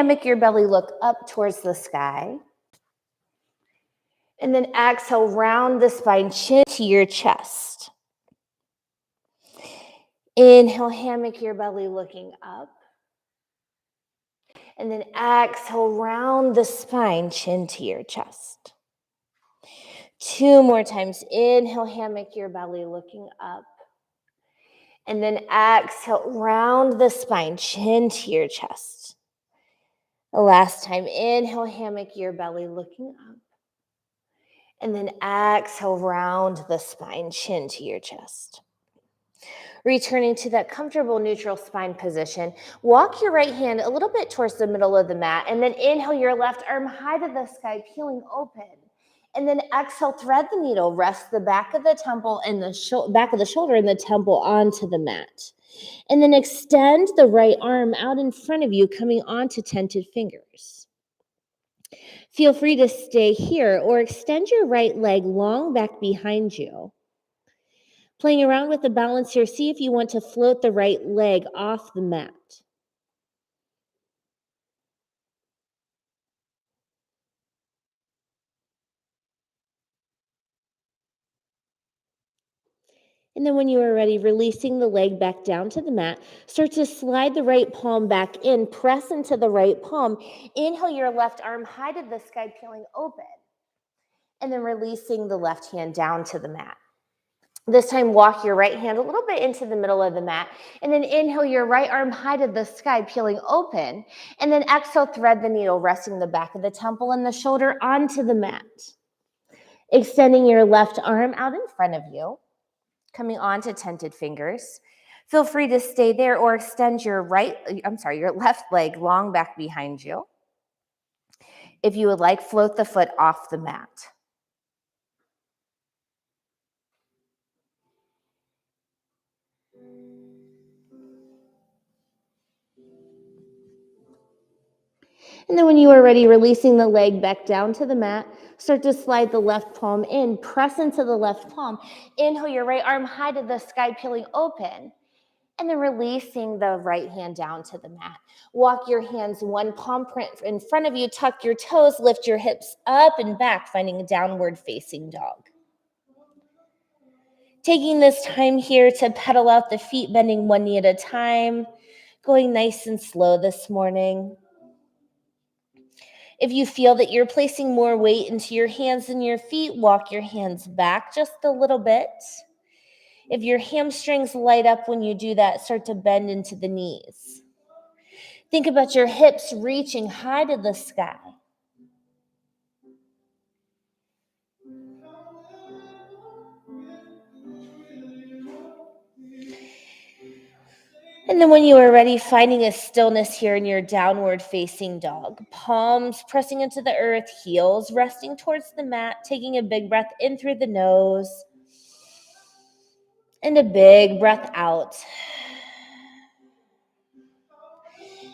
Make your belly look up towards the sky. And then exhale, round the spine, chin to your chest. Inhale, hammock your belly looking up. And then exhale, round the spine, chin to your chest. 2 more times. Inhale, hammock your belly looking up. And then exhale, round the spine, chin to your chest. The last time, inhale, hammock your belly looking up. And then exhale, round the spine, chin to your chest. Returning to that comfortable neutral spine position, walk your right hand a little bit towards the middle of the mat, and then inhale your left arm high to the sky, peeling open. And then exhale, thread the needle, rest the back of the temple and the back of the shoulder and the temple onto the mat. And then extend the right arm out in front of you, coming onto tented fingers. Feel free to stay here or extend your right leg long back behind you. Playing around with the balance here, see if you want to float the right leg off the mat. And then when you are ready, releasing the leg back down to the mat, start to slide the right palm back in, press into the right palm. Inhale your left arm high to the sky, peeling open. And then releasing the left hand down to the mat. This time, walk your right hand a little bit into the middle of the mat, and then inhale your right arm high to the sky, peeling open, and then exhale, thread the needle, resting the back of the temple and the shoulder onto the mat. Extending your left arm out in front of you, coming onto tented fingers. Feel free to stay there or extend your left leg long back behind you. If you would like, float the foot off the mat. And then when you are ready, releasing the leg back down to the mat, start to slide the left palm in, press into the left palm. Inhale your right arm high to the sky, peeling open. And then releasing the right hand down to the mat. Walk your hands one palm print in front of you, tuck your toes, lift your hips up and back, finding a downward facing dog. Taking this time here to pedal out the feet, bending one knee at a time, going nice and slow this morning. If you feel that you're placing more weight into your hands than your feet, walk your hands back just a little bit. If your hamstrings light up when you do that, start to bend into the knees. Think about your hips reaching high to the sky. And then when you are ready, finding a stillness here in your downward facing dog. Palms pressing into the earth, heels resting towards the mat, taking a big breath in through the nose. And a big breath out.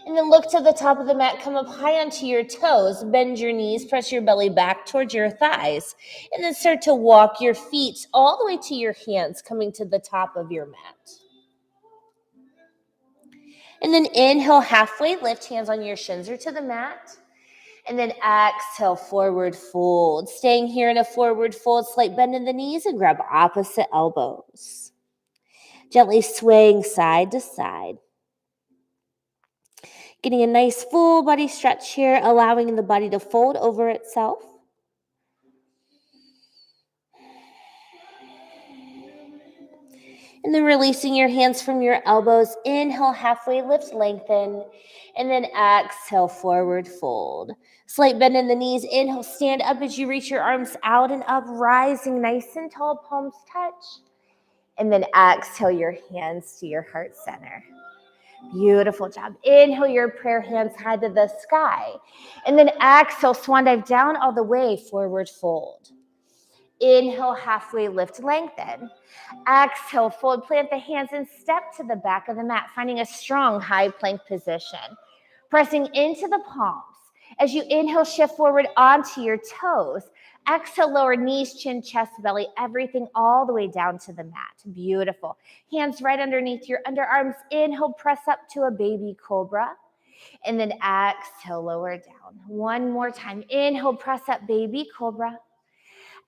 And then look to the top of the mat, come up high onto your toes, bend your knees, press your belly back towards your thighs, and then start to walk your feet all the way to your hands, coming to the top of your mat. And then inhale, halfway lift, hands on your shins or to the mat. And then exhale, forward fold. Staying here in a forward fold, slight bend in the knees and grab opposite elbows. Gently swaying side to side. Getting a nice full body stretch here, allowing the body to fold over itself. And then releasing your hands from your elbows. Inhale, halfway lift, lengthen. And then exhale, forward fold. Slight bend in the knees. Inhale, stand up as you reach your arms out and up, rising nice and tall, palms touch. And then exhale your hands to your heart center. Beautiful job. Inhale your prayer hands high to the sky. And then exhale, swan dive down all the way, forward fold. Inhale, halfway lift, lengthen. Exhale, fold, plant the hands and step to the back of the mat, finding a strong high plank position. Pressing into the palms. As you inhale, shift forward onto your toes. Exhale, lower knees, chin, chest, belly, everything all the way down to the mat. Beautiful. Hands right underneath your underarms. Inhale, press up to a baby cobra. And then exhale, lower down. One more time. Inhale, press up, baby cobra.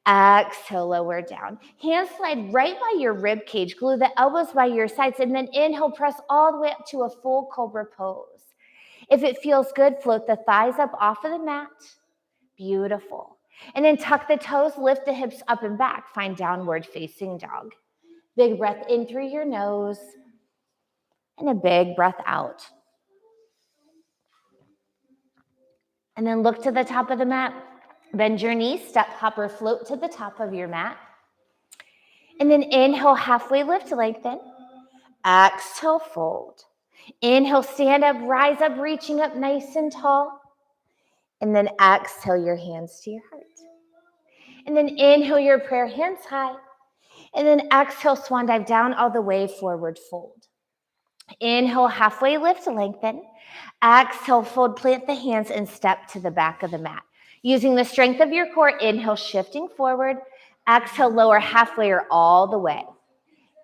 Exhale, lower down. Hands slide right by your rib cage. Glue the elbows by your sides. And then inhale, press all the way up to a full cobra pose. If it feels good, float the thighs up off of the mat. Beautiful. And then tuck the toes, lift the hips up and back. Find downward facing dog. Big breath in through your nose. And a big breath out. And then look to the top of the mat. Bend your knees, step, hop, or float to the top of your mat. And then inhale, halfway lift, lengthen. Exhale, fold. Inhale, stand up, rise up, reaching up nice and tall. And then exhale your hands to your heart. And then inhale your prayer, hands high. And then exhale, swan dive down all the way, forward fold. Inhale, halfway lift, lengthen. Exhale, fold, plant the hands and step to the back of the mat. Using the strength of your core, inhale, shifting forward. Exhale, lower halfway or all the way.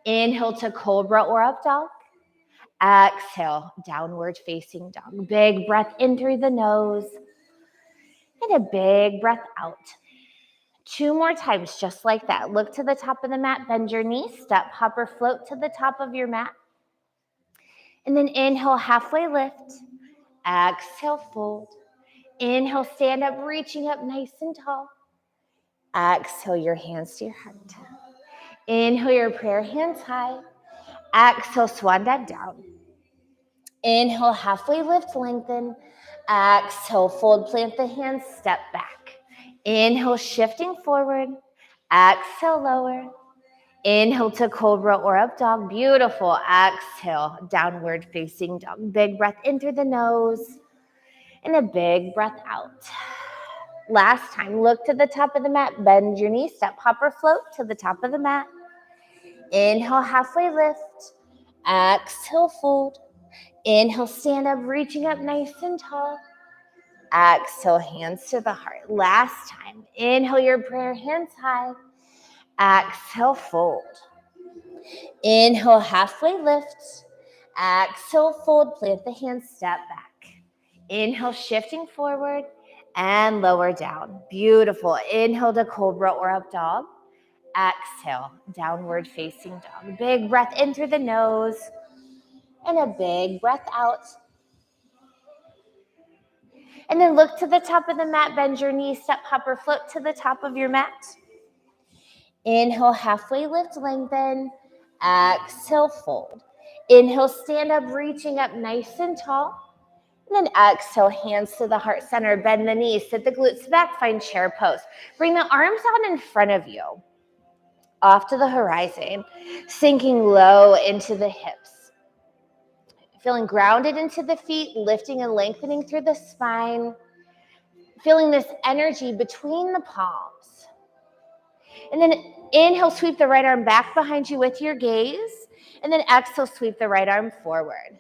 Inhale to cobra or up dog. Exhale, downward facing dog. Big breath in through the nose. And a big breath out. 2 more times, just like that. Look to the top of the mat, bend your knees, step, hop, or float to the top of your mat. And then inhale, halfway lift. Exhale, fold. Inhale, stand up, reaching up nice and tall. Exhale, your hands to your heart. Inhale, your prayer, hands high. Exhale, swan dive down. Inhale, halfway lift, lengthen. Exhale, fold, plant the hands, step back. Inhale, shifting forward. Exhale, lower. Inhale to cobra or up dog. Beautiful. Exhale, downward facing dog. Big breath in through the nose. And a big breath out. Last time, look to the top of the mat. Bend your knees, step, hop, or float to the top of the mat. Inhale, halfway lift. Exhale, fold. Inhale, stand up, reaching up nice and tall. Exhale, hands to the heart. Last time, inhale your prayer, hands high. Exhale, fold. Inhale, halfway lift. Exhale, fold, plant the hands, step back. Inhale, shifting forward and lower down. Beautiful. Inhale to cobra or up dog. Exhale, downward facing dog. Big breath in through the nose and a big breath out. And then look to the top of the mat, bend your knees, step, hop, or float to the top of your mat. Inhale, halfway lift, lengthen. Exhale, fold. Inhale, stand up, reaching up nice and tall. And then exhale, hands to the heart center, bend the knees, sit the glutes back, find chair pose. Bring the arms out in front of you, off to the horizon, sinking low into the hips. Feeling grounded into the feet, lifting and lengthening through the spine. Feeling this energy between the palms. And then inhale, sweep the right arm back behind you with your gaze. And then exhale, sweep the right arm forward.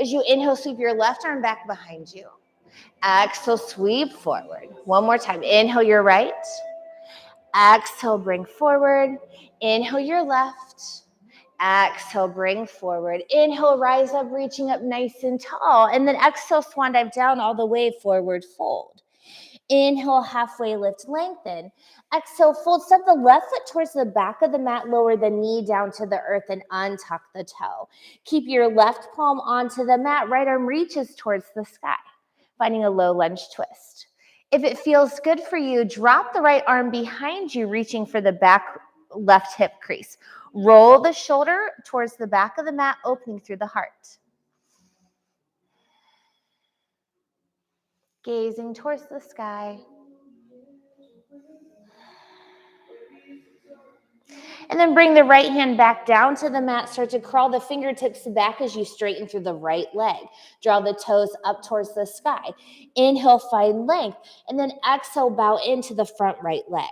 As you inhale, sweep your left arm back behind you. Exhale, sweep forward. One more time. Inhale your right. Exhale, bring forward. Inhale your left. Exhale, bring forward. Inhale, rise up, reaching up nice and tall. And then exhale, swan dive down all the way, forward fold. Inhale, halfway lift, lengthen. Exhale, fold, step the left foot towards the back of the mat, lower the knee down to the earth and untuck the toe. Keep your left palm onto the mat, right arm reaches towards the sky, finding a low lunge twist. If it feels good for you, drop the right arm behind you, reaching for the back left hip crease. Roll the shoulder towards the back of the mat, opening through the heart. Gazing towards the sky. And then bring the right hand back down to the mat. Start to crawl the fingertips back as you straighten through the right leg. Draw the toes up towards the sky. Inhale, find length. And then exhale, bow into the front right leg.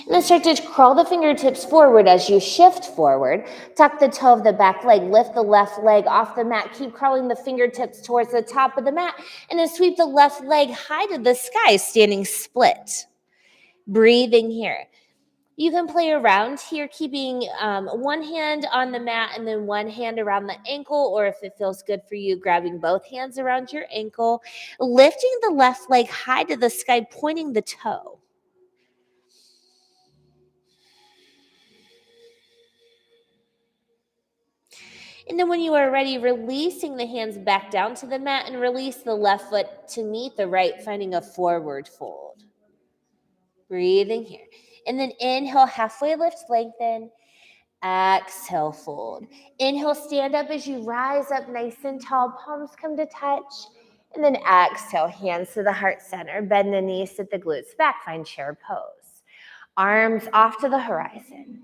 And then start to crawl the fingertips forward as you shift forward. Tuck the toe of the back leg. Lift the left leg off the mat. Keep crawling the fingertips towards the top of the mat. And then sweep the left leg high to the sky, standing split. Breathing here. You can play around here, keeping one hand on the mat and then one hand around the ankle, or if it feels good for you, grabbing both hands around your ankle, lifting the left leg high to the sky, pointing the toe. And then when you are ready, releasing the hands back down to the mat and release the left foot to meet the right, finding a forward fold. Breathing here. And then inhale, halfway lift, lengthen. Exhale, fold. Inhale, stand up as you rise up nice and tall. Palms come to touch. And then exhale, hands to the heart center. Bend the knees, sit the glutes back. Find chair pose. Arms off to the horizon.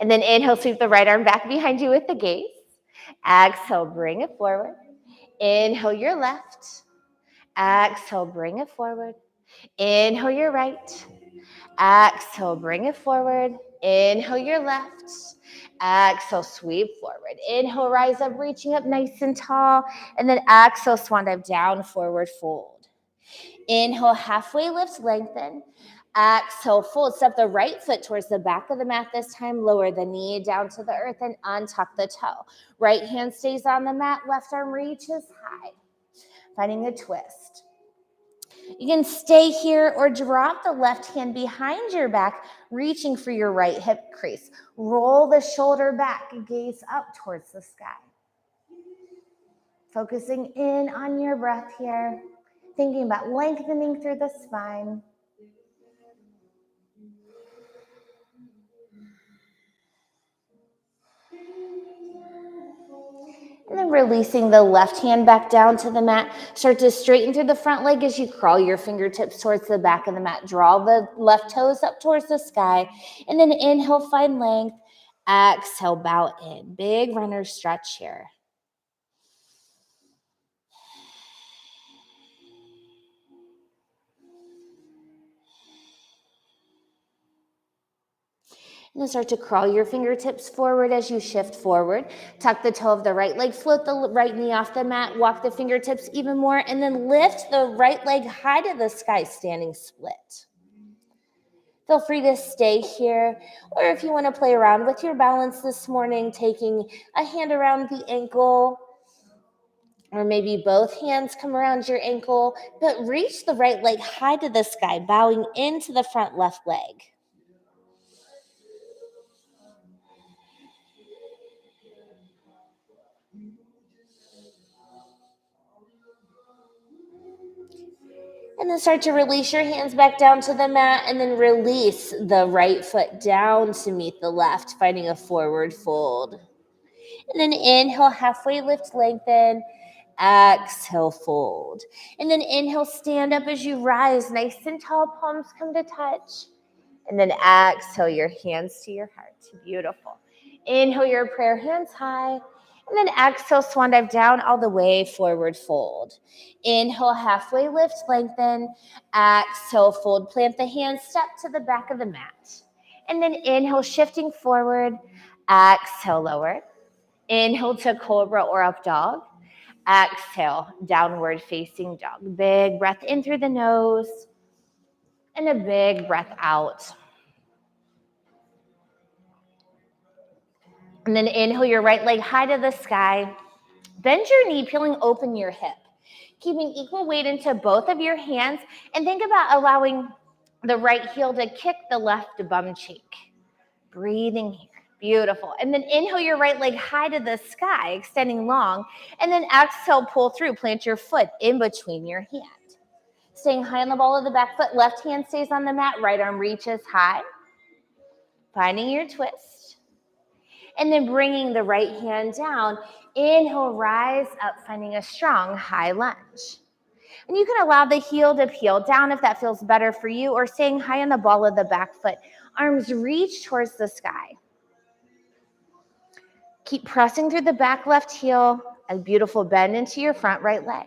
And then inhale, sweep the right arm back behind you with the gaze. Exhale, bring it forward. Inhale your left. Exhale, bring it forward. Inhale your right. Exhale, bring it forward. Inhale your left. Exhale, sweep forward. Inhale, rise up, reaching up nice and tall. And then exhale, swan dive down, forward fold. Inhale, halfway lift, lengthen. Exhale, fold. Step the right foot towards the back of the mat this time. Lower the knee down to the earth and untuck the toe. Right hand stays on the mat. Left arm reaches high. Finding a twist. You can stay here or drop the left hand behind your back, reaching for your right hip crease. Roll the shoulder back, gaze up towards the sky. Focusing in on your breath here, thinking about lengthening through the spine. And then releasing the left hand back down to the mat. Start to straighten through the front leg as you crawl your fingertips towards the back of the mat. Draw the left toes up towards the sky. And then inhale, find length. Exhale, bow in. Big runner stretch here. And then start to crawl your fingertips forward as you shift forward. Tuck the toe of the right leg, float the right knee off the mat, walk the fingertips even more, and then lift the right leg high to the sky, standing split. Feel free to stay here, or if you want to play around with your balance this morning, taking a hand around the ankle, or maybe both hands come around your ankle, but reach the right leg high to the sky, bowing into the front left leg. And then start to release your hands back down to the mat, and then release the right foot down to meet the left, finding a forward fold. And then inhale, halfway lift, lengthen. Exhale, fold. And then inhale, stand up as you rise, nice and tall, palms come to touch. And then exhale, your hands to your heart. Beautiful. Inhale your prayer hands high. And then exhale, swan dive down all the way, forward fold. Inhale, halfway lift, lengthen. Exhale, fold. Plant the hands, step to the back of the mat. And then inhale, shifting forward. Exhale, lower. Inhale to cobra or up dog. Exhale, downward facing dog. Big breath in through the nose. And a big breath out. And then inhale your right leg high to the sky. Bend your knee, peeling open your hip. Keeping equal weight into both of your hands. And think about allowing the right heel to kick the left bum cheek. Breathing here. Beautiful. And then inhale your right leg high to the sky, extending long. And then exhale, pull through. Plant your foot in between your hand. Staying high on the ball of the back foot. Left hand stays on the mat. Right arm reaches high. Finding your twist. And then bringing the right hand down. Inhale, rise up, finding a strong high lunge. And you can allow the heel to peel down if that feels better for you, or staying high on the ball of the back foot. Arms reach towards the sky. Keep pressing through the back left heel. A beautiful bend into your front right leg.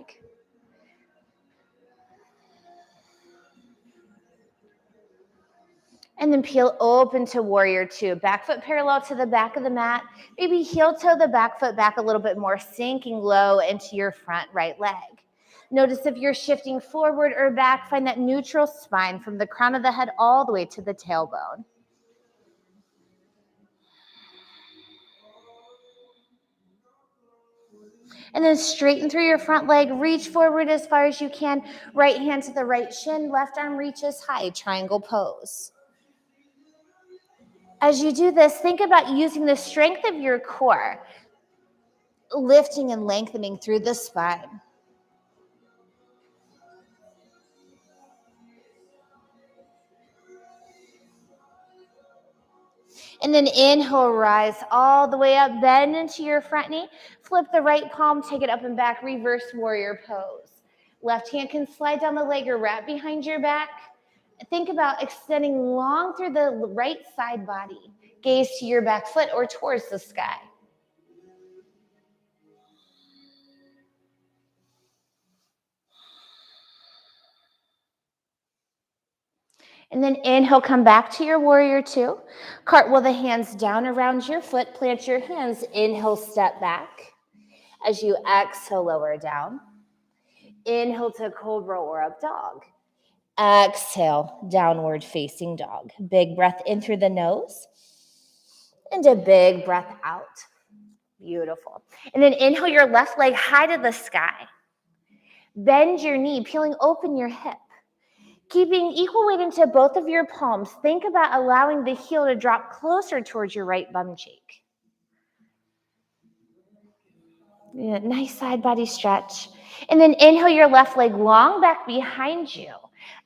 And then peel open to warrior two. Back foot parallel to the back of the mat. Maybe heel toe the back foot back a little bit more, sinking low into your front right leg. Notice if you're shifting forward or back. Find that neutral spine from the crown of the head all the way to the tailbone. And then straighten through your front leg. Reach forward as far as you can. Right hand to the right shin. Left arm reaches high. Triangle pose. As you do this, think about using the strength of your core, lifting and lengthening through the spine. And then inhale, rise all the way up, bend into your front knee, flip the right palm, take it up and back, reverse warrior pose. Left hand can slide down the leg or wrap behind your back. Think about extending long through the right side body. Gaze to your back foot or towards the sky. And then inhale, come back to your warrior two. Cartwheel the hands down around your foot, plant your hands, inhale, step back. As you exhale, lower down. Inhale to cobra or up dog. Exhale, downward facing dog. Big breath in through the nose and a big breath out. Beautiful. And then inhale your left leg high to the sky. Bend your knee, peeling open your hip. Keeping equal weight into both of your palms, think about allowing the heel to drop closer towards your right bum cheek. Yeah, nice side body stretch. And then inhale your left leg long back behind you.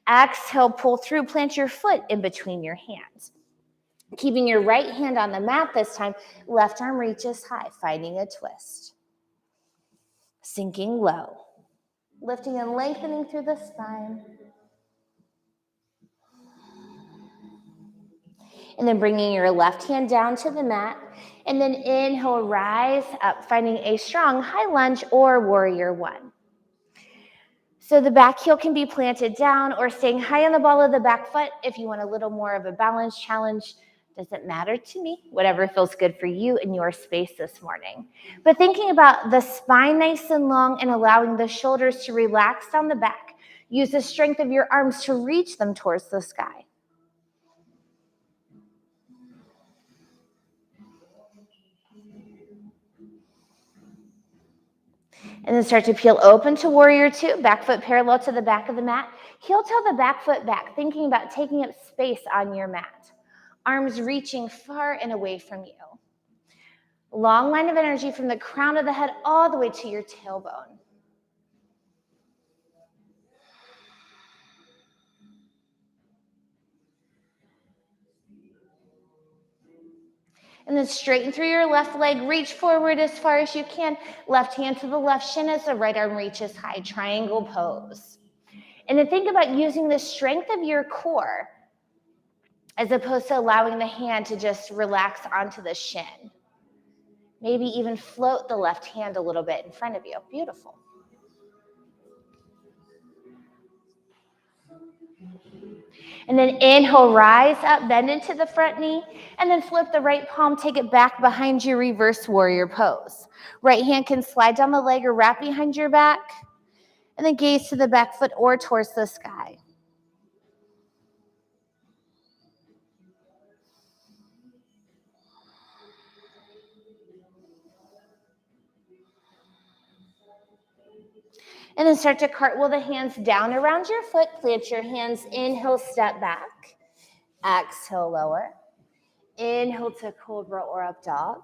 Exhale, pull through, plant your foot in between your hands. Keeping your right hand on the mat this time, left arm reaches high, finding a twist. Sinking low. Lifting and lengthening through the spine. And then bringing your left hand down to the mat. And then inhale, rise up, finding a strong high lunge or warrior one. So the back heel can be planted down or staying high on the ball of the back foot. If you want a little more of a balance challenge, doesn't matter to me, whatever feels good for you in your space this morning. But thinking about the spine nice and long and allowing the shoulders to relax down the back. Use the strength of your arms to reach them towards the sky. And then start to peel open to warrior two, back foot parallel to the back of the mat. Heel toe the back foot back, thinking about taking up space on your mat. Arms reaching far and away from you. Long line of energy from the crown of the head all the way to your tailbone. And then straighten through your left leg, reach forward as far as you can. Left hand to the left shin as the right arm reaches high, triangle pose. And then think about using the strength of your core as opposed to allowing the hand to just relax onto the shin. Maybe even float the left hand a little bit in front of you. Beautiful. And then inhale, rise up, bend into the front knee, and then flip the right palm, take it back behind you, reverse warrior pose. Right hand can slide down the leg or wrap behind your back, and then gaze to the back foot or towards the sky. And then start to cartwheel the hands down around your foot, plant your hands, inhale, step back. Exhale, lower. Inhale to cobra or up dog.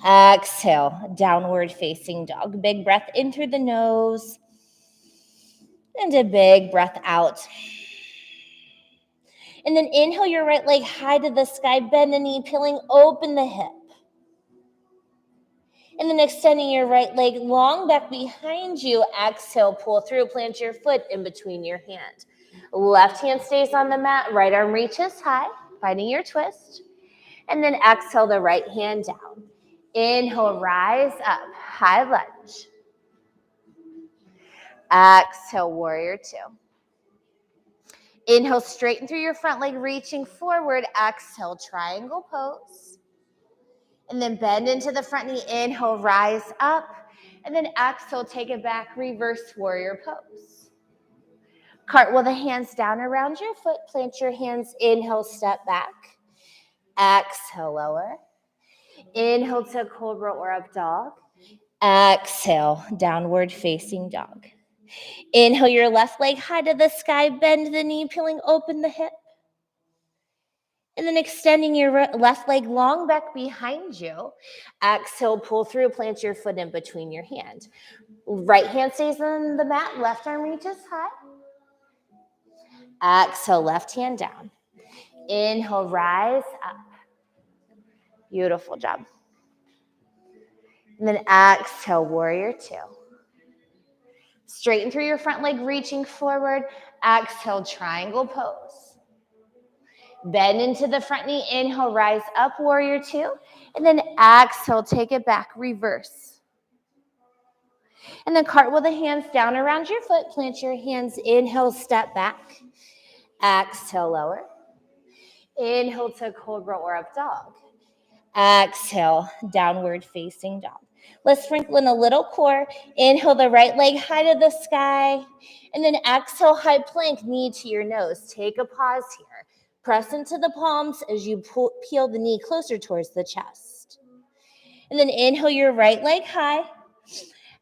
Exhale, downward facing dog. Big breath in through the nose. And a big breath out. And then inhale your right leg high to the sky. Bend the knee, peeling open the hip. And then extending your right leg long back behind you. Exhale, pull through, plant your foot in between your hand. Left hand stays on the mat, right arm reaches high, finding your twist. And then exhale the right hand down. Inhale, rise up, high lunge. Exhale, warrior two. Inhale, straighten through your front leg, reaching forward. Exhale, triangle pose. And then bend into the front knee. Inhale, rise up. And then exhale, take it back, reverse warrior pose. Cartwheel the hands down around your foot, plant your hands, inhale, step back. Exhale, lower. Inhale to cobra or up dog. Exhale, downward facing dog. Inhale your left leg high to the sky, bend the knee, peeling open the hip. And then extending your left leg long back behind you. Exhale, pull through, plant your foot in between your hand. Right hand stays on the mat, left arm reaches high. Exhale, left hand down. Inhale, rise up. Beautiful job. And then exhale, warrior two. Straighten through your front leg, reaching forward. Exhale, triangle pose. Bend into the front knee. Inhale, rise up, warrior two. And then exhale, take it back, reverse. And then cartwheel the hands down around your foot. Plant your hands. Inhale, step back. Exhale, lower. Inhale to cobra or up dog. Exhale, downward facing dog. Let's sprinkle in a little core. Inhale the right leg high to the sky. And then exhale, high plank, knee to your nose. Take a pause here. Press into the palms as you peel the knee closer towards the chest. And then inhale your right leg high.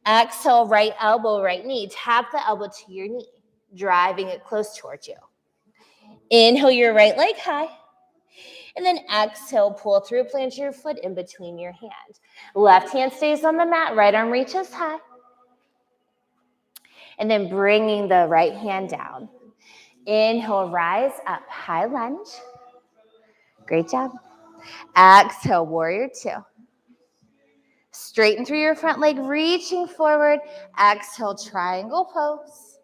Exhale, right elbow, right knee. Tap the elbow to your knee, driving it close towards you. Inhale your right leg high. And then exhale, pull through, plant your foot in between your hands. Left hand stays on the mat, right arm reaches high. And then bringing the right hand down. Inhale, rise up, high lunge. Great job. Exhale, warrior two. Straighten through your front leg, reaching forward. Exhale, triangle pose.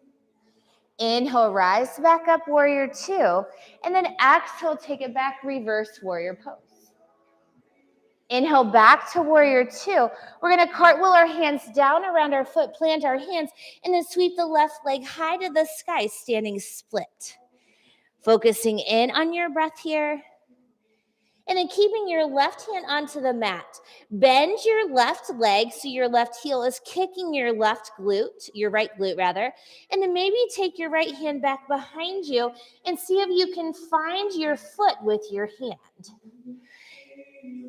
Inhale, rise back up, warrior two. And then exhale, take it back, reverse warrior pose. Inhale back to warrior two. We're going to cartwheel our hands down around our foot, plant our hands, and then sweep the left leg high to the sky, standing split. Focusing in on your breath here. And then keeping your left hand onto the mat. Bend your left leg so your left heel is kicking your left glute, your right glute rather. And then maybe take your right hand back behind you and see if you can find your foot with your hand.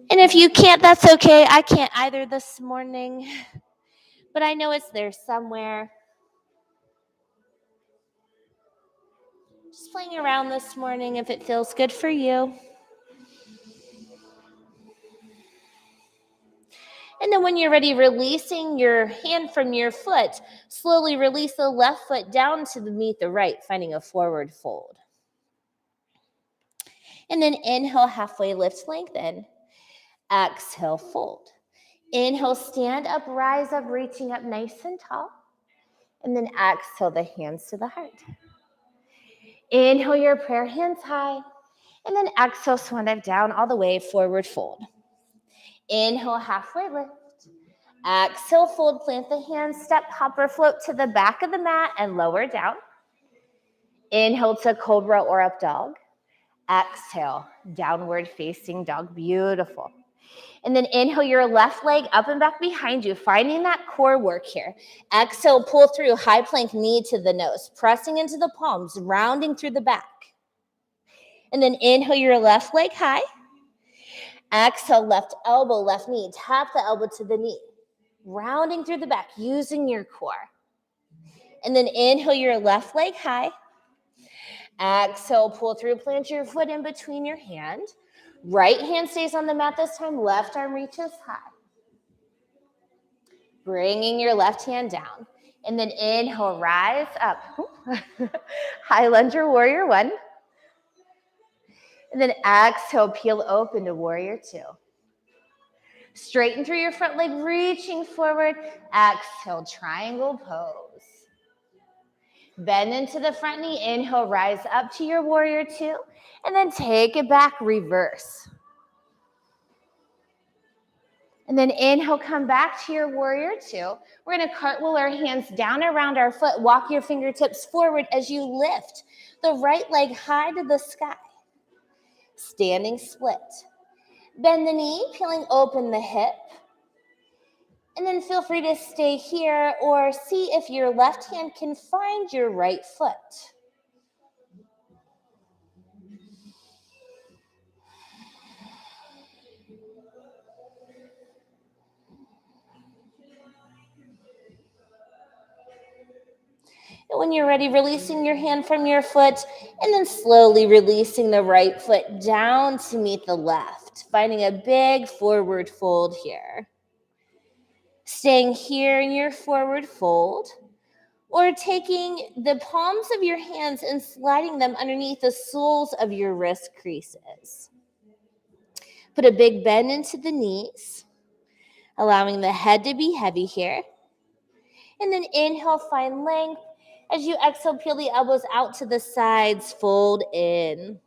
And if you can't, that's okay. I can't either this morning, but I know it's there somewhere. Just playing around this morning if it feels good for you. And then when you're ready, releasing your hand from your foot, slowly release the left foot down to meet the right, finding a forward fold. And then inhale, halfway lift, lengthen. Exhale, fold. Inhale, stand up, rise up, reaching up nice and tall. And then exhale, the hands to the heart. Inhale your prayer, hands high. And then exhale, swan dive down all the way, forward fold. Inhale, halfway lift. Exhale, fold, plant the hands, step, hopper, float to the back of the mat and lower down. Inhale to cobra or up dog. Exhale, downward facing dog. Beautiful. And then inhale your left leg up and back behind you, finding that core work here. Exhale, pull through, high plank, knee to the nose, pressing into the palms, rounding through the back. And then inhale your left leg high. Exhale, left elbow, left knee. Tap the elbow to the knee, rounding through the back, using your core. And then inhale your left leg high. Exhale, pull through, plant your foot in between your hand. Right hand stays on the mat this time, left arm reaches high. Bringing your left hand down. And then inhale, rise up. High lunge or warrior one. And then exhale, peel open to warrior two. Straighten through your front leg, reaching forward. Exhale, triangle pose. Bend into the front knee. Inhale, rise up to your warrior two. And then take it back, reverse. And then inhale, come back to your warrior two. We're going to cartwheel our hands down around our foot. Walk your fingertips forward as you lift the right leg high to the sky. Standing split. Bend the knee, peeling open the hip. And then feel free to stay here or see if your left hand can find your right foot. And when you're ready, releasing your hand from your foot and then slowly releasing the right foot down to meet the left, finding a big forward fold here. Staying here in your forward fold, or taking the palms of your hands and sliding them underneath the soles of your wrist creases. Put a big bend into the knees, allowing the head to be heavy here. And then inhale, find length. As you exhale, peel the elbows out to the sides, fold in.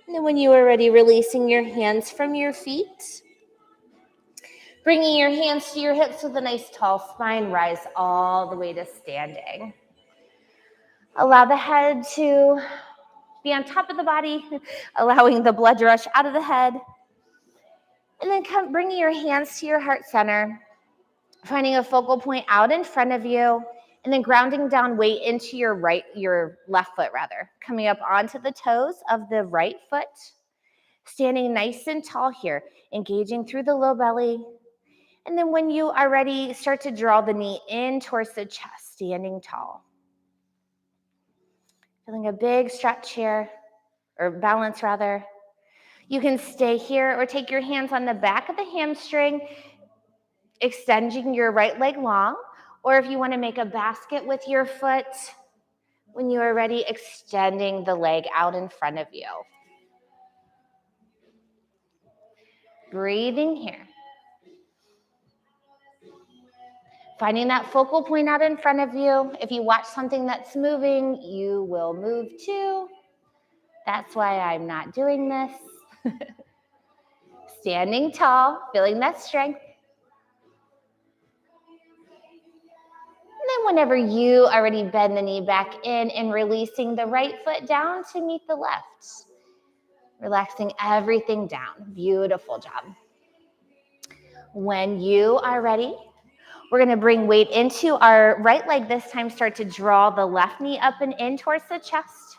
And then when you are ready, releasing your hands from your feet. Bringing your hands to your hips with a nice tall spine, rise all the way to standing. Allow the head to be on top of the body, allowing the blood to rush out of the head. And then bringing your hands to your heart center, finding a focal point out in front of you, and then grounding down weight into your left foot, coming up onto the toes of the right foot, standing nice and tall here, engaging through the low belly. And then when you are ready, start to draw the knee in towards the chest, standing tall. Feeling a big stretch here, or balance rather. You can stay here or take your hands on the back of the hamstring, extending your right leg long, or if you want to make a basket with your foot, when you are ready, extending the leg out in front of you. Breathing here. Finding that focal point out in front of you. If you watch something that's moving, you will move too. That's why I'm not doing this. Standing tall, feeling that strength. And then whenever you already bend the knee back in and releasing the right foot down to meet the left. Relaxing everything down. Beautiful job. When you are ready, we're going to bring weight into our right leg this time. Start to draw the left knee up and in towards the chest.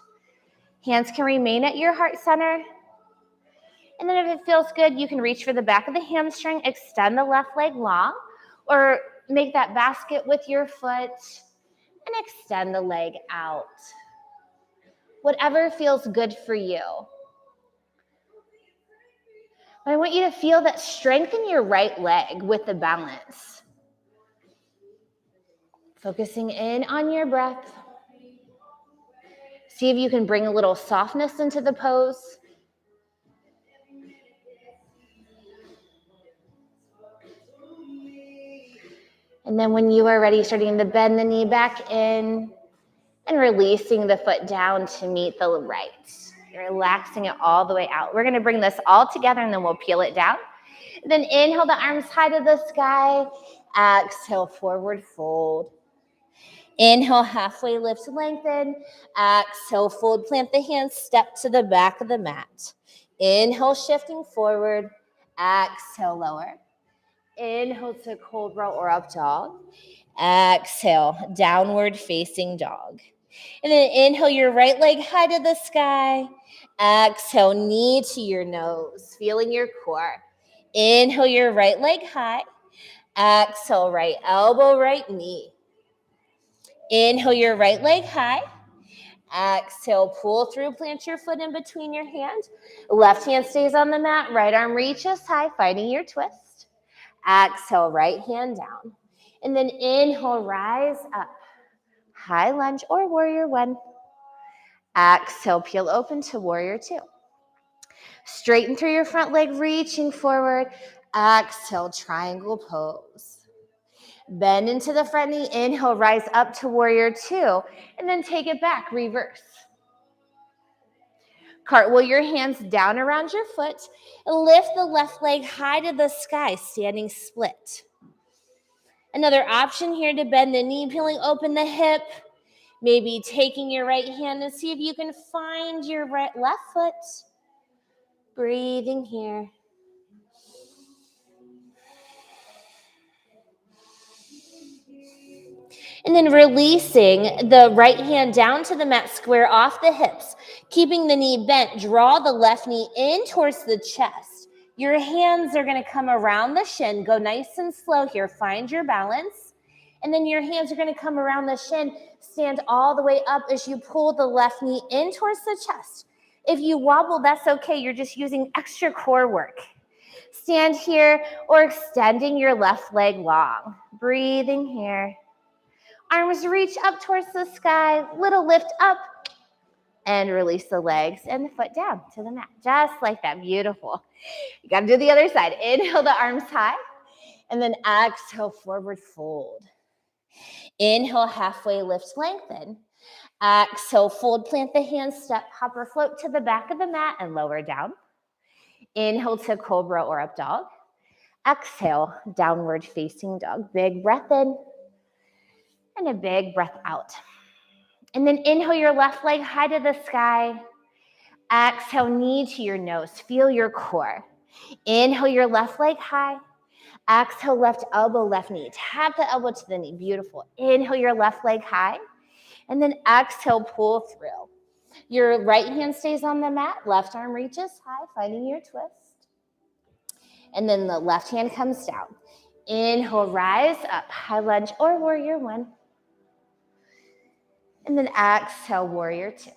Hands can remain at your heart center. And then if it feels good, you can reach for the back of the hamstring, extend the left leg long, or make that basket with your foot and extend the leg out. Whatever feels good for you. But I want you to feel that strength in your right leg with the balance. Focusing in on your breath. See if you can bring a little softness into the pose. And then when you are ready, starting to bend the knee back in and releasing the foot down to meet the right. You're relaxing it all the way out. We're going to bring this all together and then we'll peel it down. Then inhale the arms high to the sky. Exhale, forward fold. Inhale, halfway lift, lengthen. Exhale, fold, plant the hands, step to the back of the mat. Inhale, shifting forward. Exhale, lower. Inhale to cobra or up dog. Exhale, downward facing dog. And then inhale your right leg high to the sky. Exhale, knee to your nose, feeling your core. Inhale your right leg high. Exhale, right elbow, right knee. Inhale your right leg high. Exhale, pull through, plant your foot in between your hands. Left hand stays on the mat, right arm reaches high, finding your twist. Exhale, right hand down. And then inhale, rise up. High lunge or warrior one. Exhale, peel open to warrior two. Straighten through your front leg, reaching forward. Exhale, triangle pose. Bend into the front knee. Inhale, rise up to warrior two. And then take it back, reverse. Cartwheel your hands down around your foot. Lift the left leg high to the sky, standing split. Another option here to bend the knee, peeling open the hip. Maybe taking your right hand and see if you can find your left foot. Breathing here. And then releasing the right hand down to the mat, square off the hips. Keeping the knee bent, draw the left knee in towards the chest. Your hands are going to come around the shin. Go nice and slow here. Find your balance. And then your hands are going to come around the shin. Stand all the way up as you pull the left knee in towards the chest. If you wobble, that's okay. You're just using extra core work. Stand here or extending your left leg long. Breathing here. Arms reach up towards the sky. Little lift up. And release the legs and the foot down to the mat. Just like that. Beautiful. You got to do the other side. Inhale the arms high. And then exhale, forward fold. Inhale, halfway lift, lengthen. Exhale, fold, plant the hands, step, hop or float to the back of the mat and lower down. Inhale to cobra or up dog. Exhale, downward facing dog. Big breath in and a big breath out. And then inhale your left leg high to the sky. Exhale, knee to your nose. Feel your core. Inhale your left leg high. Exhale, left elbow, left knee. Tap the elbow to the knee. Beautiful. Inhale your left leg high. And then exhale, pull through. Your right hand stays on the mat. Left arm reaches high, finding your twist. And then the left hand comes down. Inhale, rise up, high lunge or warrior one. And then exhale, warrior two.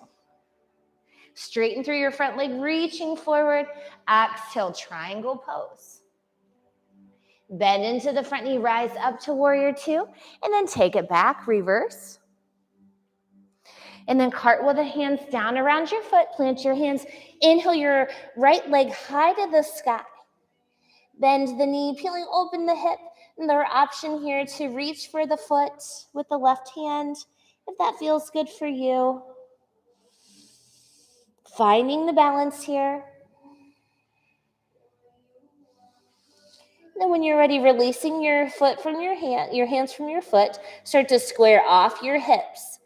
Straighten through your front leg, reaching forward. Exhale, triangle pose. Bend into the front knee, rise up to warrior two, and then take it back, reverse. And then cartwheel the hands down around your foot, plant your hands. Inhale your right leg high to the sky. Bend the knee, peeling open the hip. Another option here to reach for the foot with the left hand, if that feels good for you. Finding the balance here. Then when you're ready, releasing your foot from your hands from your foot, start to square off your hips.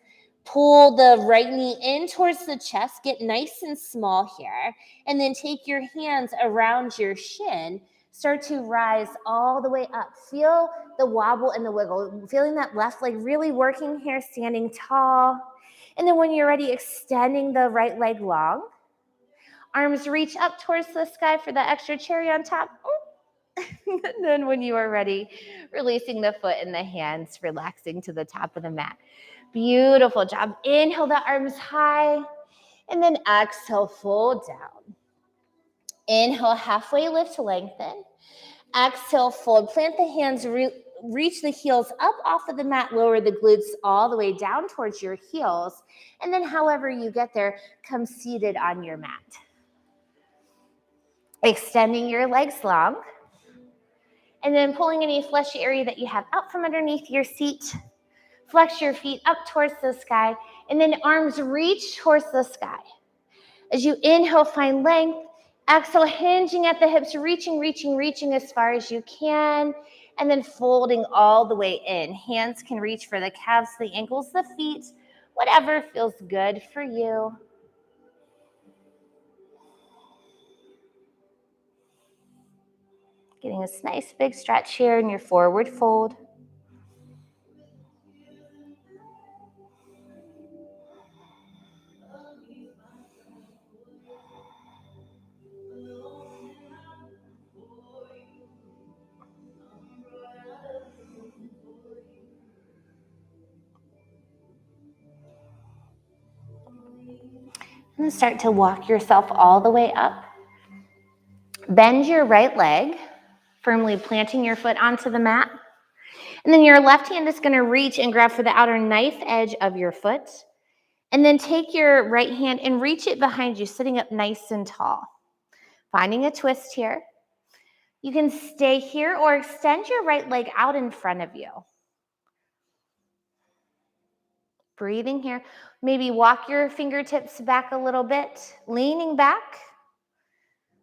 Pull the right knee in towards the chest, get nice and small here, and then take your hands around your shin. Start to rise all the way up. Feel the wobble and the wiggle, feeling that left leg really working here, standing tall. And then when you're ready, extending the right leg long. Arms reach up towards the sky for the extra cherry on top. And then when you are ready, releasing the foot and the hands, relaxing to the top of the mat. Beautiful job. Inhale the arms high, and then exhale, fold down. Inhale, halfway lift to lengthen. Exhale, fold. Plant the hands, reach the heels up off of the mat, lower the glutes all the way down towards your heels. And then however you get there, come seated on your mat. Extending your legs long. And then pulling any fleshy area that you have out from underneath your seat. Flex your feet up towards the sky. And then arms reach towards the sky. As you inhale, find length. Exhale, hinging at the hips, reaching as far as you can. And then folding all the way in. Hands can reach for the calves, the ankles, the feet. Whatever feels good for you. Getting this nice big stretch here in your forward fold. And start to walk yourself all the way up. Bend your right leg, firmly planting your foot onto the mat. And then your left hand is going to reach and grab for the outer knife edge of your foot. And then take your right hand and reach it behind you, sitting up nice and tall. Finding a twist here. You can stay here or extend your right leg out in front of you. Breathing here. Maybe walk your fingertips back a little bit, leaning back,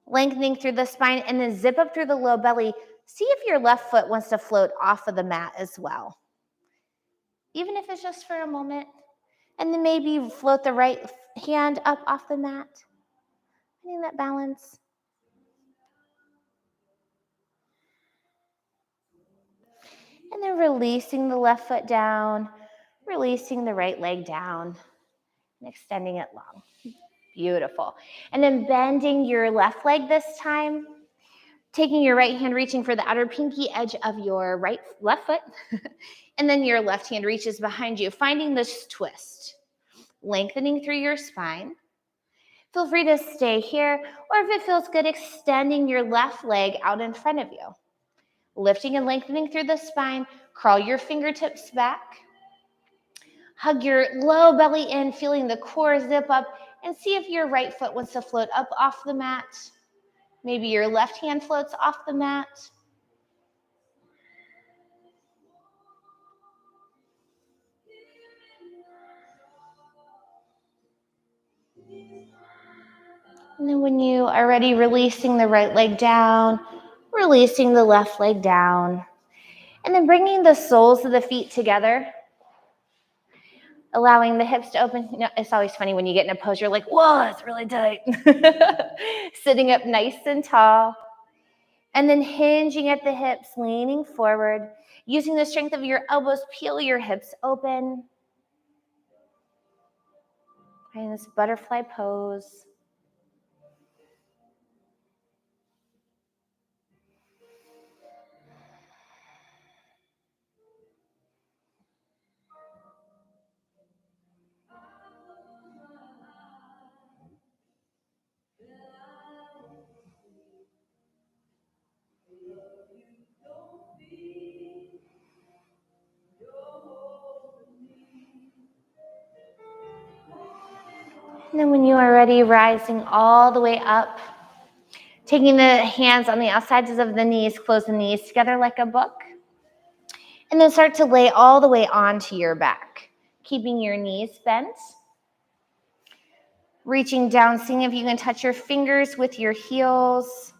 lengthening through the spine, and then zip up through the low belly. See if your left foot wants to float off of the mat as well, even if it's just for a moment. And then maybe float the right hand up off the mat, finding that balance. And then releasing the left foot down, releasing the right leg down, and extending it long. Beautiful. And then bending your left leg this time, taking your right hand, reaching for the outer pinky edge of your left foot, and then your left hand reaches behind you, finding this twist, lengthening through your spine. Feel free to stay here, or if it feels good, extending your left leg out in front of you. Lifting and lengthening through the spine, crawl your fingertips back. Hug your low belly in, feeling the core zip up, and see if your right foot wants to float up off the mat. Maybe your left hand floats off the mat. And then when you are ready, releasing the right leg down, releasing the left leg down, and then bringing the soles of the feet together, allowing the hips to open. You know, it's always funny when you get in a pose, you're like, whoa, it's really tight. Sitting up nice and tall. And then hinging at the hips, leaning forward, using the strength of your elbows, peel your hips open. And this butterfly pose. And then when you are ready, rising all the way up, taking the hands on the outsides of the knees, close the knees together like a book. And then start to lay all the way onto your back, keeping your knees bent. Reaching down, seeing if you can touch your fingers with your heels.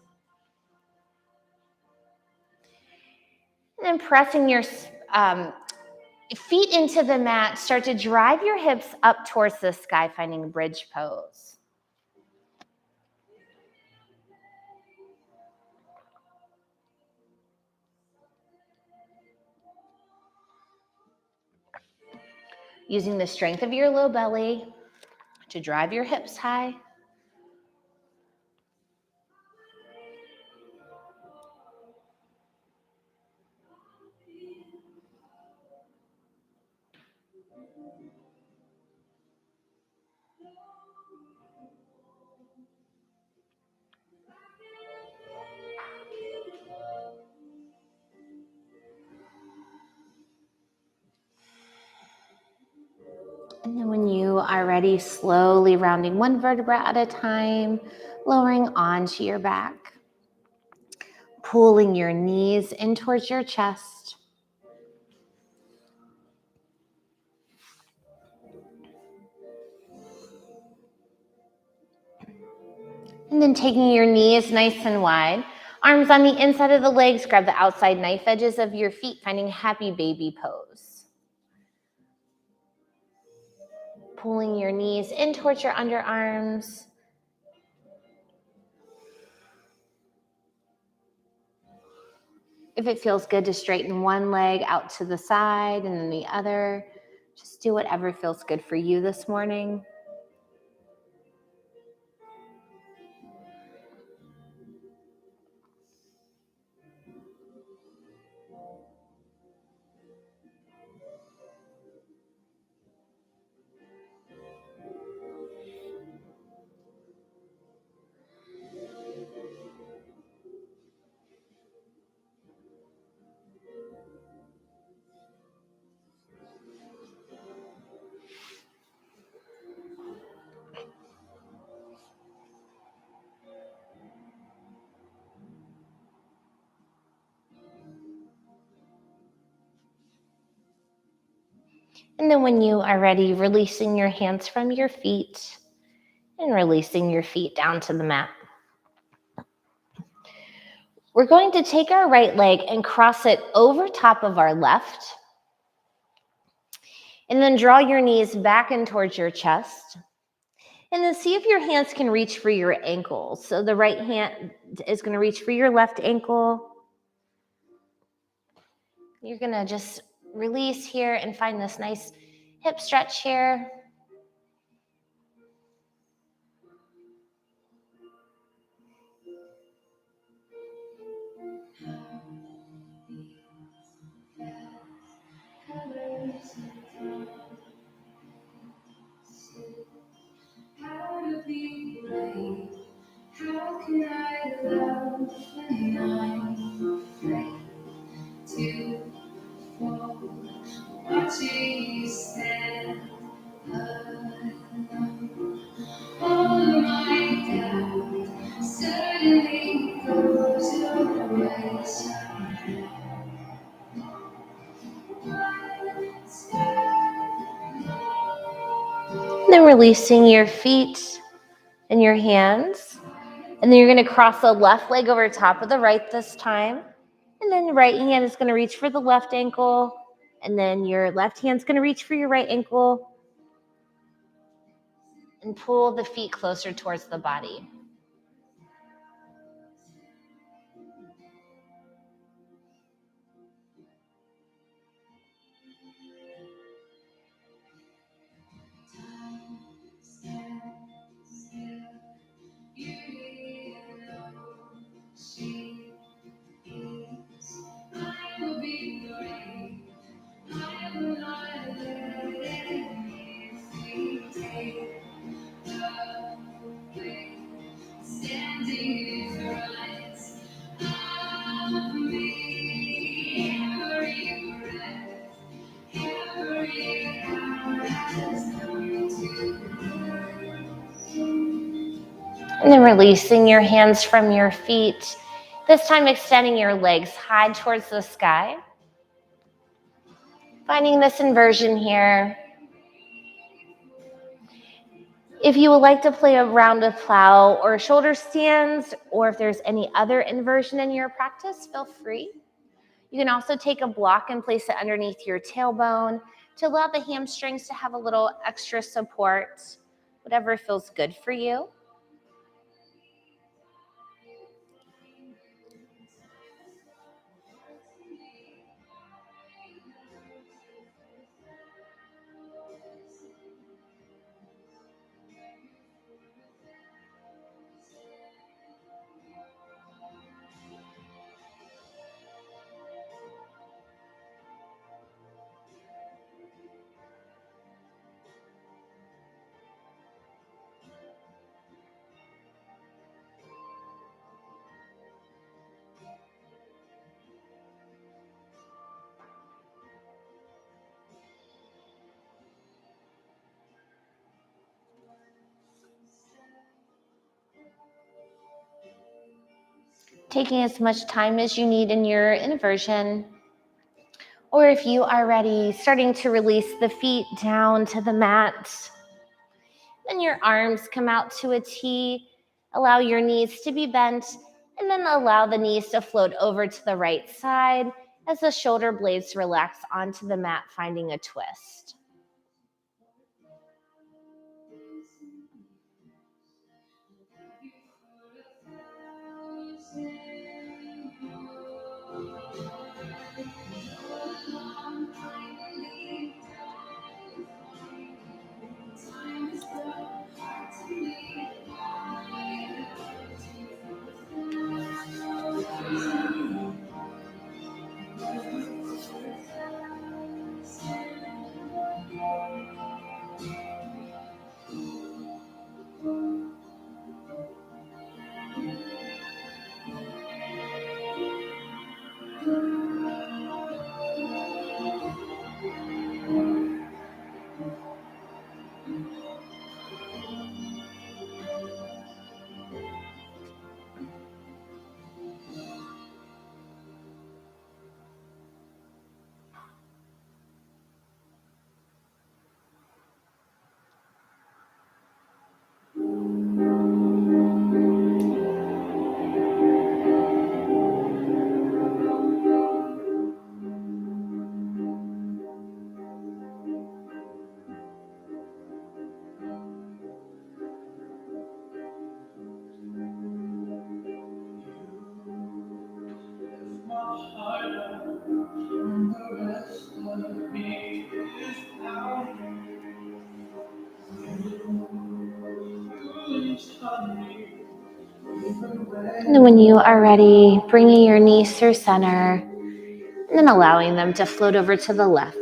And then pressing your feet into the mat, start to drive your hips up towards the sky, finding bridge pose. Using the strength of your low belly to drive your hips high. And then when you are ready, slowly rounding one vertebra at a time, lowering onto your back, pulling your knees in towards your chest. And then taking your knees nice and wide, arms on the inside of the legs, grab the outside knife edges of your feet, finding happy baby pose. Pulling your knees in towards your underarms. If it feels good to straighten one leg out to the side and then the other, just do whatever feels good for you this morning. And then when you are ready, releasing your hands from your feet and releasing your feet down to the mat. We're going to take our right leg and cross it over top of our left. And then draw your knees back in towards your chest. And then see if your hands can reach for your ankles. So the right hand is going to reach for your left ankle. You're going to just release here and find this nice hip stretch here. How can I love when I'm afraid to fall? Watching you stand alone. All my doubt suddenly goes away. Then releasing your feet and your hands. And then you're going to cross the left leg over top of the right this time. And then the right hand is going to reach for the left ankle. And then your left hand's going to reach for your right ankle. And pull the feet closer towards the body. Standing in front of me, every breath, every hour has come to. And then releasing your hands from your feet. This time extending your legs high towards the sky. Finding this inversion here. If you would like to play around with plow or shoulder stands, or if there's any other inversion in your practice, feel free. You can also take a block and place it underneath your tailbone to allow the hamstrings to have a little extra support, whatever feels good for you. Taking as much time as you need in your inversion. Or if you are ready, starting to release the feet down to the mat. Then your arms come out to a T. Allow your knees to be bent, and then allow the knees to float over to the right side as the shoulder blades relax onto the mat, finding a twist. And then when you are ready, bringing your knees through center and then allowing them to float over to the left.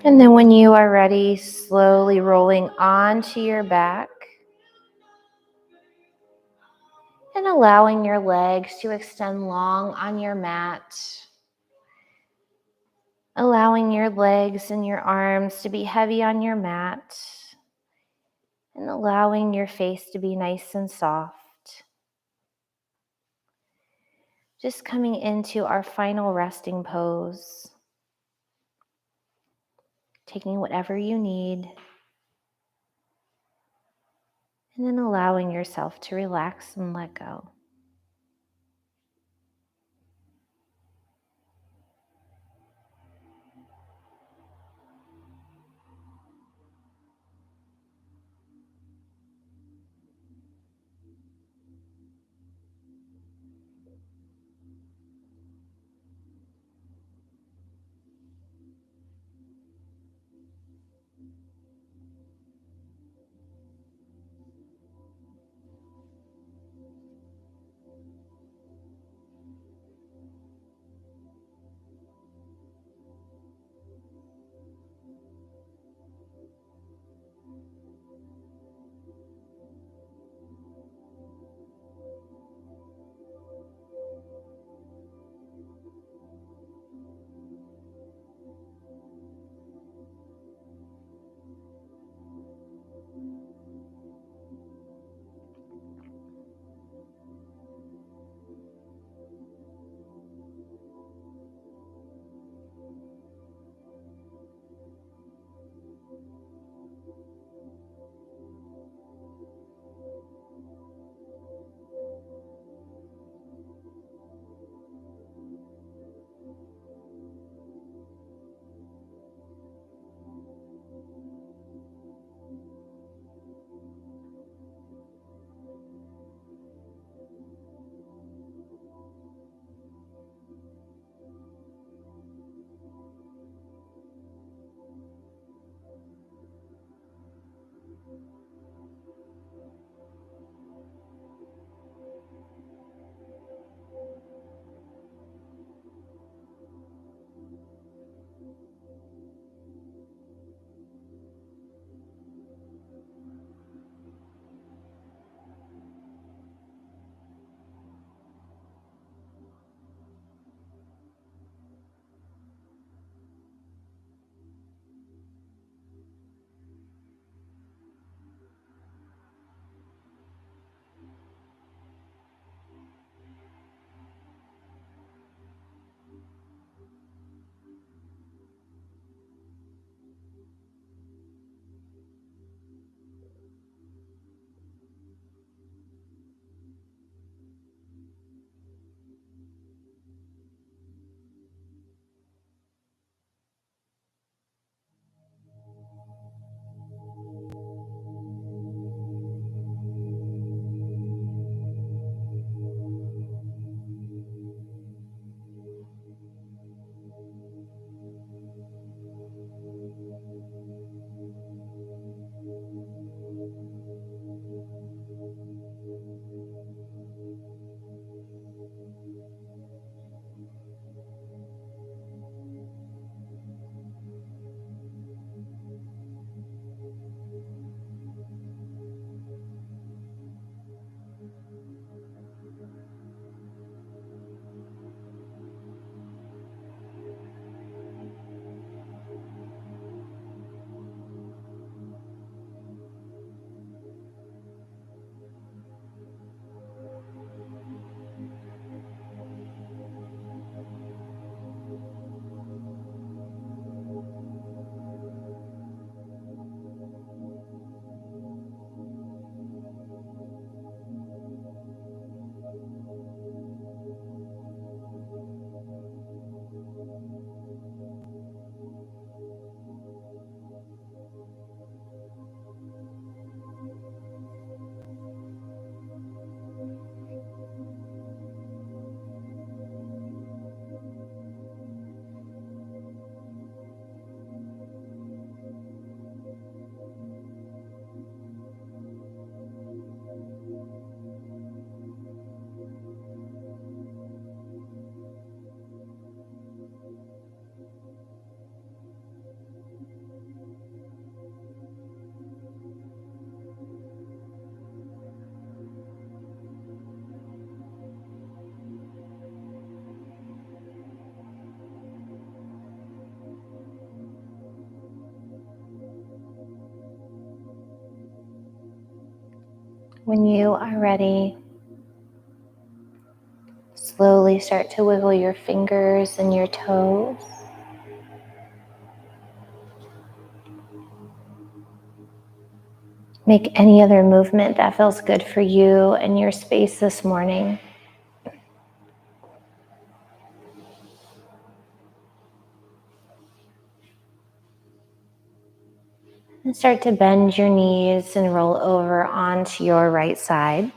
And then when you are ready, slowly rolling onto your back and allowing your legs to extend long on your mat. Allowing your legs and your arms to be heavy on your mat. And allowing your face to be nice and soft. Just coming into our final resting pose. Taking whatever you need. And then allowing yourself to relax and let go. When you are ready, slowly start to wiggle your fingers and your toes. Make any other movement that feels good for you and your space this morning. And start to bend your knees and roll over onto your right side,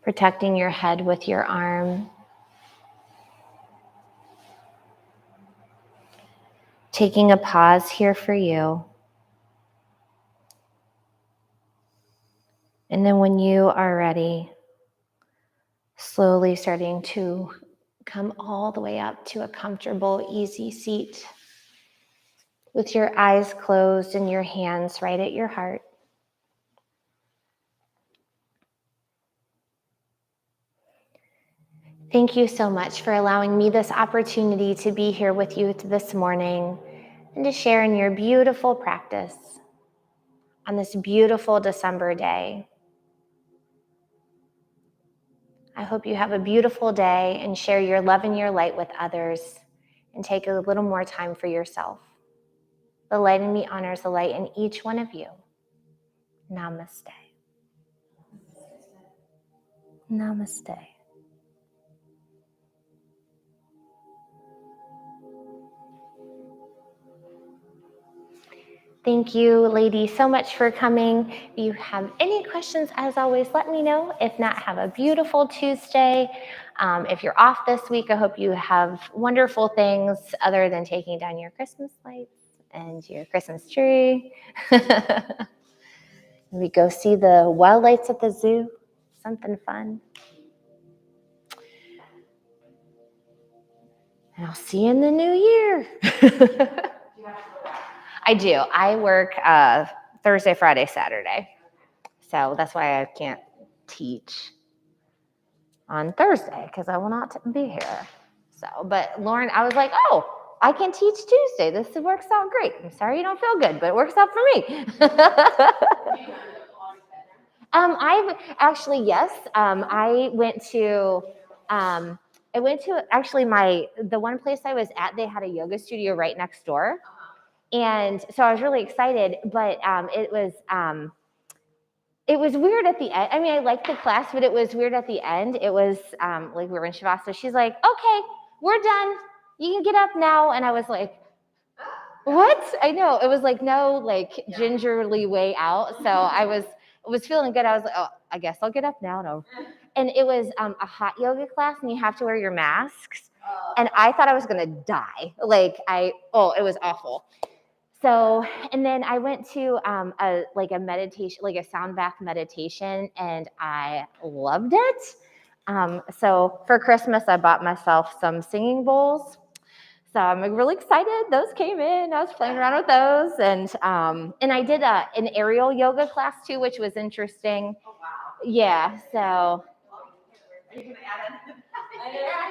protecting your head with your arm. Taking a pause here for you. And then when you are ready, slowly starting to come all the way up to a comfortable, easy seat with your eyes closed and your hands right at your heart. Thank you so much for allowing me this opportunity to be here with you this morning and to share in your beautiful practice on this beautiful December day. I hope you have a beautiful day and share your love and your light with others and take a little more time for yourself. The light in me honors the light in each one of you. Namaste. Namaste. Thank you, ladies, so much for coming. If you have any questions, as always, let me know. If not, have a beautiful Tuesday. If you're off this week, I hope you have wonderful things other than taking down your Christmas lights and your Christmas tree. Maybe go see the wild lights at the zoo, something fun. And I'll see you in the new year. I do. I work Thursday, Friday, Saturday. So that's why I can't teach on Thursday because I will not be here. So, but Lauren, I was like, oh, I can teach Tuesday. This works out great. I'm sorry you don't feel good, but it works out for me. I've actually, yes. I went to actually the one place I was at, they had a yoga studio right next door. And so I was really excited, but it was weird at the end. I mean, I liked the class, but it was weird at the end. It was like we were in Shavasana. She's like, okay, we're done. You can get up now. And I was like, what? I know. It was like no gingerly way out. So I was feeling good. I was like, oh, I guess I'll get up now. No. And it was a hot yoga class and you have to wear your masks. And I thought I was going to die. It was awful. So, and then I went to a meditation, like a sound bath meditation, and I loved it. So for Christmas, I bought myself some singing bowls. So I'm really excited. Those came in. I was playing around with those, and I did an aerial yoga class too, which was interesting. Oh, wow. Yeah. So.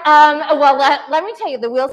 Well, let me tell you, the wheels